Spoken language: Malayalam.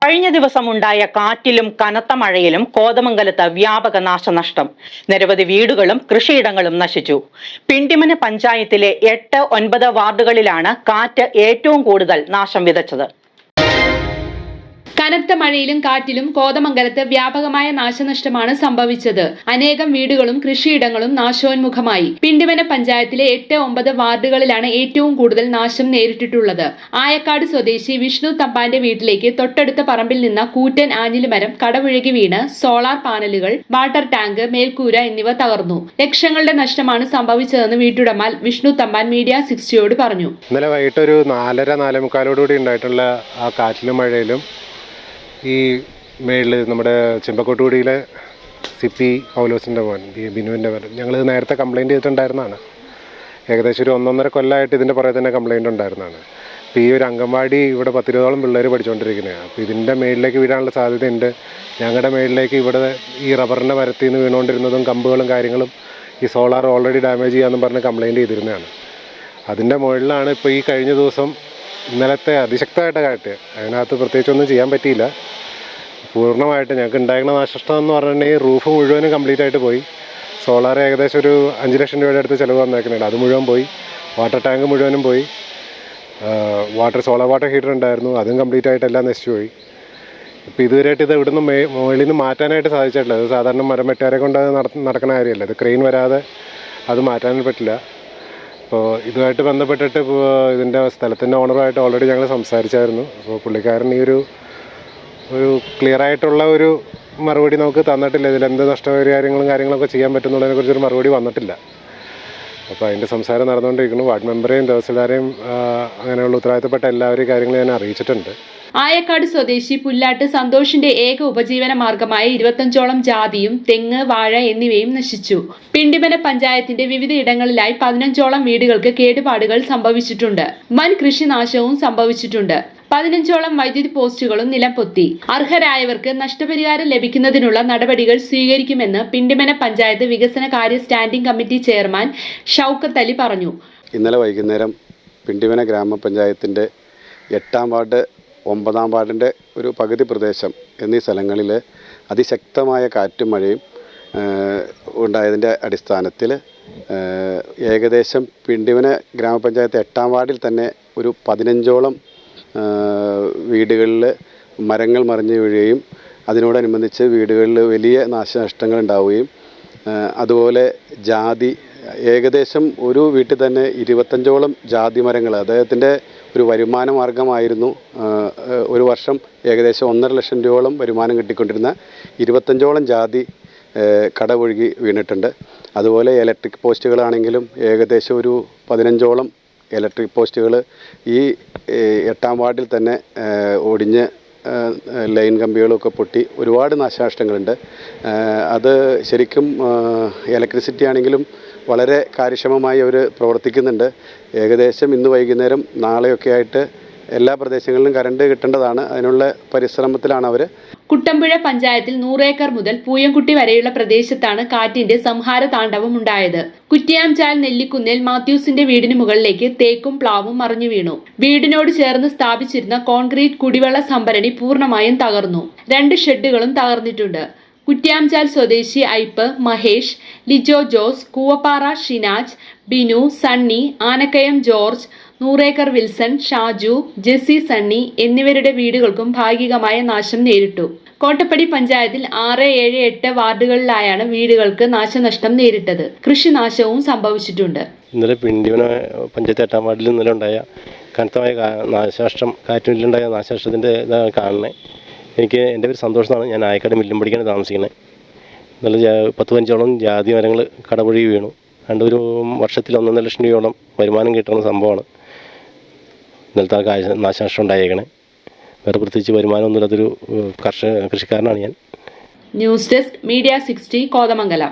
കഴിഞ്ഞ ദിവസമുണ്ടായ കാറ്റിലും കനത്ത മഴയിലും കോതമംഗലത്ത് വ്യാപക നാശനഷ്ടം. നിരവധി വീടുകളും കൃഷിയിടങ്ങളും നശിച്ചു. പിണ്ടിമന പഞ്ചായത്തിലെ 8, 9 വാർഡുകളിലാണ് കാറ്റ് ഏറ്റവും കൂടുതൽ നാശം വിതച്ചത്. കനത്ത മഴയിലും കാറ്റിലും കോതമംഗലത്ത് വ്യാപകമായ നാശനഷ്ടമാണ് സംഭവിച്ചത്. അനേകം വീടുകളും കൃഷിയിടങ്ങളും നാശോന്മുഖമായി. പിണ്ടിമന പഞ്ചായത്തിലെ 8, 9 വാർഡുകളിലാണ് ഏറ്റവും കൂടുതൽ നാശം നേരിട്ടിട്ടുള്ളത്. ആയക്കാട് സ്വദേശി വിഷ്ണു തമ്പാന്റെ വീട്ടിലേക്ക് തൊട്ടടുത്ത പറമ്പിൽ നിന്ന കൂറ്റൻ ആഞ്ഞിലിമരം കടപുഴകി വീണ് സോളാർ പാനലുകൾ, വാട്ടർ ടാങ്ക്, മേൽക്കൂര എന്നിവ തകർന്നു. ലക്ഷങ്ങളുടെ നഷ്ടമാണ് സംഭവിച്ചതെന്ന് വീട്ടുടമ വിഷ്ണു തമ്പാൻ മീഡിയ 60യോട് പറഞ്ഞു. ഇന്നലെ വൈകിട്ട് ഒരു 4:45 ഉണ്ടായിട്ടുള്ള ആ കാറ്റിലും മഴയിലും ഈ മേളിൽ നമ്മുടെ ചെമ്പക്കോട്ടുകുടിയിലെ സിപ്പി പൗലോസിൻ്റെ മോൻ ബിനുവിൻ്റെ മോൻ ഞങ്ങൾ നേരത്തെ കംപ്ലയിൻറ്റ് ചെയ്തിട്ടുണ്ടായിരുന്നതാണ്. ഏകദേശം ഒരു 1.5 കൊല്ലമായിട്ട് ഇതിൻ്റെ പുറകെ തന്നെ കംപ്ലയിൻ്റ് ഉണ്ടായിരുന്നതാണ്. അപ്പോൾ ഈ ഒരു അംഗൻവാടി ഇവിടെ 10-20ഓളം പിള്ളേർ പഠിച്ചുകൊണ്ടിരിക്കുന്നതാണ്. അപ്പോൾ ഇതിൻ്റെ മേളിലേക്ക് വീഴാനുള്ള സാധ്യതയുണ്ട്. ഞങ്ങളുടെ മേളിലേക്ക് ഇവിടെ ഈ റബ്ബറിൻ്റെ മരത്തിൽ നിന്ന് വീണുകൊണ്ടിരുന്നതും കമ്പുകളും കാര്യങ്ങളും ഈ സോളാർ ഓൾറെഡി ഡാമേജ് ചെയ്യാമെന്ന് പറഞ്ഞ് കംപ്ലയിൻറ്റ് ചെയ്തിരുന്നതാണ്. അതിൻ്റെ മുകളിലാണ് ഇപ്പോൾ ഈ കഴിഞ്ഞ ദിവസം ഇന്നലത്തെ അതിശക്തമായിട്ട് കാറ്റ്. അതിനകത്ത് പ്രത്യേകിച്ചൊന്നും ചെയ്യാൻ പറ്റിയില്ല. പൂർണ്ണമായിട്ട് ഞങ്ങൾക്ക് ഉണ്ടായിരുന്ന നാശനഷ്ടം എന്ന് പറഞ്ഞിട്ടുണ്ടെങ്കിൽ റൂഫ് മുഴുവനും കംപ്ലീറ്റ് ആയിട്ട് പോയി. സോളാർ ഏകദേശം ഒരു 5 ലക്ഷം രൂപയുടെ അടുത്ത് ചിലവ് വന്നേക്കുന്നുണ്ട്. അത് മുഴുവൻ പോയി. വാട്ടർ ടാങ്ക് മുഴുവനും പോയി. സോളാർ വാട്ടർ ഹീറ്റർ ഉണ്ടായിരുന്നു, അതും കംപ്ലീറ്റ് ആയിട്ട് എല്ലാം നശിച്ചു പോയി. ഇപ്പോൾ ഇതുവരെയായിട്ട് ഇത് ഇവിടുന്ന് മുകളിൽ നിന്ന് മാറ്റാനായിട്ട് സാധിച്ചിട്ടില്ല. അത് സാധാരണ മരം വെട്ടുകാരെ കൊണ്ട് നടക്കുന്ന കാര്യമല്ല. ഇത് ക്രെയിൻ വരാതെ അത് മാറ്റാനും പറ്റില്ല. അപ്പോൾ ഇതുമായിട്ട് ബന്ധപ്പെട്ടിട്ട് ഇപ്പോൾ ഇതിൻ്റെ സ്ഥലത്തിൻ്റെ ഓണറുമായിട്ട് ഓൾറെഡി ഞങ്ങൾ സംസാരിച്ചായിരുന്നു. അപ്പോൾ പുള്ളിക്കാരൻ ഈ ഒരു ക്ലിയർ ആയിട്ടുള്ള ഒരു മറുപടി നമുക്ക് തന്നിട്ടില്ല. ഇതിലെന്ത് കാര്യങ്ങളൊക്കെ ചെയ്യാൻ പറ്റുന്നതിനെക്കുറിച്ചൊരു മറുപടി വന്നിട്ടില്ല. അപ്പോൾ അതിൻ്റെ സംസാരം നടന്നുകൊണ്ടിരിക്കുന്നു. വാർഡ് മെമ്പറേയും തഹസിൽദാരെയും അങ്ങനെയുള്ള ഉത്തരവാദിത്തപ്പെട്ട എല്ലാവരെയും കാര്യങ്ങൾ ഞാൻ അറിയിച്ചിട്ടുണ്ട്. ആയക്കാട് സ്വദേശി പുല്ലാട്ട് സന്തോഷിന്റെ ഏക ഉപജീവന മാർഗമായ 25ഓളം ജാതിയും തെങ്ങ്, വാഴ എന്നിവയും നശിച്ചു. പിണ്ടിമന പഞ്ചായത്തിന്റെ വിവിധ ഇടങ്ങളിലായി 15ഓളം വീടുകൾക്ക് കേടുപാടുകൾ സംഭവിച്ചിട്ടുണ്ട്. വൻ കൃഷിനാശവും സംഭവിച്ചിട്ടുണ്ട്. 15ഓളം വൈദ്യുതി പോസ്റ്റുകളും നിലംപൊത്തി. അർഹരായവർക്ക് നഷ്ടപരിഹാരം ലഭിക്കുന്നതിനുള്ള നടപടികൾ സ്വീകരിക്കുമെന്ന് പിണ്ടിമന പഞ്ചായത്ത് വികസന കാര്യ standing committee chairman Shoukath Ali പറഞ്ഞു. ഇന്നലെ വൈകുന്നേരം പിണ്ടിമന ഗ്രാമപഞ്ചായത്തിന്റെ 8ാം വാർഡ്, 9ാം വാർഡിൻ്റെ ഒരു പകുതി പ്രദേശം എന്നീ സ്ഥലങ്ങളിൽ അതിശക്തമായ കാറ്റും മഴയും ഉണ്ടായതിൻ്റെ അടിസ്ഥാനത്തിൽ ഏകദേശം പിണ്ടിമന ഗ്രാമപഞ്ചായത്ത് 8ാം വാർഡിൽ തന്നെ ഒരു 15ഓളം വീടുകളിൽ മരങ്ങൾ മറിഞ്ഞു വീഴുകയും അതിനോടനുബന്ധിച്ച് വീടുകളിൽ വലിയ നാശനഷ്ടങ്ങൾ ഉണ്ടാവുകയും അതുപോലെ ജാതി ഏകദേശം ഒരു വീട്ടിൽ തന്നെ 25ഓളം ജാതി മരങ്ങൾ അദ്ദേഹത്തിൻ്റെ ഒരു വരുമാന മാർഗമായിരുന്നു. ഒരു വർഷം ഏകദേശം 1.5 ലക്ഷം രൂപയോളം വരുമാനം കിട്ടിക്കൊണ്ടിരുന്ന 25ഓളം ജാതി കടപുഴകി വീണിട്ടുണ്ട്. അതുപോലെ ഇലക്ട്രിക് പോസ്റ്റുകളാണെങ്കിലും ഏകദേശം ഒരു 15ഓളം ഇലക്ട്രിക് പോസ്റ്റുകൾ ഈ 8ാം വാർഡിൽ തന്നെ ഒടിഞ്ഞ് ലൈൻ കമ്പികളൊക്കെ പൊട്ടി ഒരുപാട് നാശനഷ്ടങ്ങളുണ്ട്. അത് ശരിക്കും ഇലക്ട്രിസിറ്റി ആണെങ്കിലും വളരെ കാര്യക്ഷമമായി അവർ പ്രവർത്തിക്കുന്നുണ്ട്. ഏകദേശം ഇന്ന് വൈകുന്നേരം നാളെയൊക്കെ ആയിട്ട് എല്ലാ പ്രദേശങ്ങളിലും കറണ്ട് കിട്ടേണ്ടതാണ്. അതിനുള്ള പരിശ്രമത്തിലാണ് അവർ. കുട്ടമ്പുഴ പഞ്ചായത്തിൽ 100 ഏക്കർ മുതൽ പൂയംകുട്ടി വരെയുള്ള പ്രദേശത്താണ് കാറ്റിന്റെ സംഹാര താണ്ഡവം ഉണ്ടായത്. കുറ്റിയാംചാൽ നെല്ലിക്കുന്നിൽ മാത്യൂസിന്റെ വീടിന് മുകളിലേക്ക് തേക്കും പ്ലാവും മറിഞ്ഞു വീണു. വീടിനോട് ചേർന്ന് സ്ഥാപിച്ചിരുന്ന കോൺക്രീറ്റ് കുടിവെള്ള സംഭരണി പൂർണ്ണമായും തകർന്നു. 2 ഷെഡുകളും തകർന്നിട്ടുണ്ട്. കുറ്റ്യാംചാൽ സ്വദേശി ഐപ്പ്, മഹേഷ്, ലിജോ ജോസ്, കൂവപ്പാറ ഷിനാജ്, ബിനു, സണ്ണി, ആനക്കയം ജോർജ്, 100 ഏക്കർ വിൽസൺ, ഷാജു, ജെസ്സി സണ്ണി എന്നിവരുടെ വീടുകൾക്കും ഭാഗികമായ നാശം നേരിട്ടു. കോട്ടപ്പടി പഞ്ചായത്തിൽ 6, 7, 8 വാർഡുകളിലായാണ് വീടുകൾക്ക് നാശനഷ്ടം നേരിട്ടത്. കൃഷിനാശവും സംഭവിച്ചിട്ടുണ്ട്. ഇന്നലെ പിണ്ടിമന പഞ്ചായത്ത് 8ാം വാർഡിൽ ഇന്നലെ ഉണ്ടായ കനത്തമായ നാശനഷ്ടം, കാറ്റിലുണ്ടായ നാശനഷ്ടത്തിൻ്റെ ഇതാണ് കാണുന്നത്. എൻ്റെ പേര് സന്തോഷമാണ്. ഞാൻ ആയക്കാട് മില്ലുംപടിക്കാണ് താമസിക്കുന്നത്. ഇന്നലെ 10-15ഓളം ജാതി മരങ്ങൾ കടപുഴകി വീണു. ഒരു വർഷത്തിൽ 1.5 ലക്ഷം രൂപയോളം വരുമാനം കിട്ടുന്ന സംഭവമാണ് ഇന്നലത്തെ നാശനഷ്ടം ഉണ്ടായേക്കണേ. വേറെ പ്രത്യേകിച്ച് വരുമാനമൊന്നുമില്ലാത്തൊരു കൃഷിക്കാരനാണ് ഞാൻ. News desk media 60 Kothamangalam.